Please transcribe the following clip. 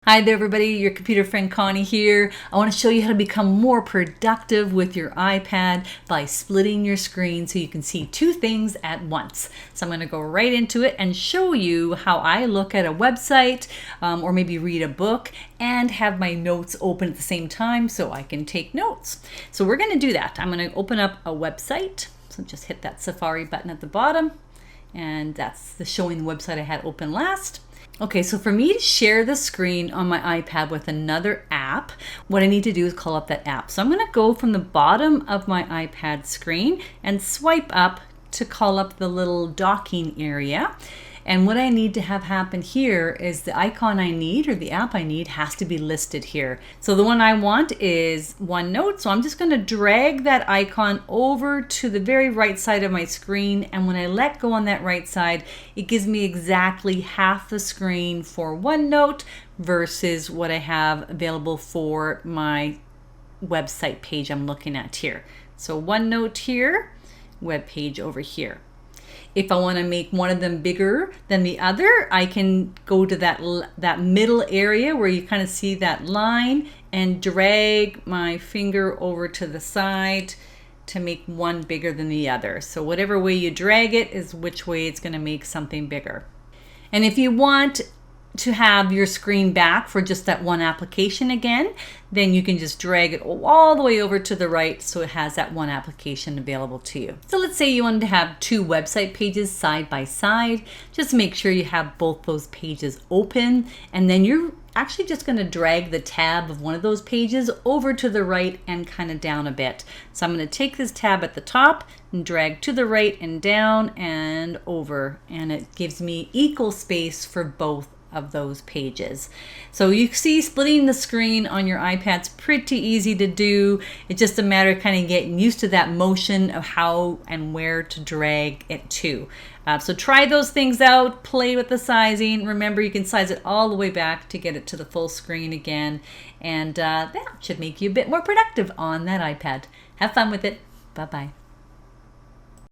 Hi there everybody, your computer friend Connie here. I want to show you how to become more productive with your iPad by splitting your screen so you can see two things at once. So I'm going to go right into it and show you how I look at a website or maybe read a book and have my notes open at the same time so I can take notes. So we're going to do that. I'm going to open up a website. So just hit that Safari button at the bottom and that's showing the website I had open last. Okay, so for me to share the screen on my iPad with another app, what I need to do is call up that app. So I'm going to go from the bottom of my iPad screen and swipe up to call up the little docking area. And what I need to have happen here is the icon I need or the app I need has to be listed here. So the one I want is OneNote. So I'm just going to drag that icon over to the very right side of my screen. And when I let go on that right side, it gives me exactly half the screen for OneNote versus what I have available for my website page I'm looking at here. So OneNote here, web page over here. If I want to make one of them bigger than the other, I can go to that middle area where you kind of see that line and drag my finger over to the side to make one bigger than the other. So whatever way you drag it is which way it's going to make something bigger. And if you want to have your screen back for just that one application again, then you can just drag it all the way over to the right so it has that one application available to you. So let's say you wanted to have two website pages side by side. Just make sure you have both those pages open, and then you're actually just going to drag the tab of one of those pages over to the right and kind of down a bit. So I'm going to take this tab at the top and drag to the right and down and over, and it gives me equal space for both of those pages. So you see, splitting the screen on your iPad's pretty easy to do. It's just a matter of kind of getting used to that motion of how and where to drag it to. So try those things out, play with the sizing. Remember, you can size it all the way back to get it to the full screen again. And that should make you a bit more productive on that iPad. Have fun with it. Bye-bye.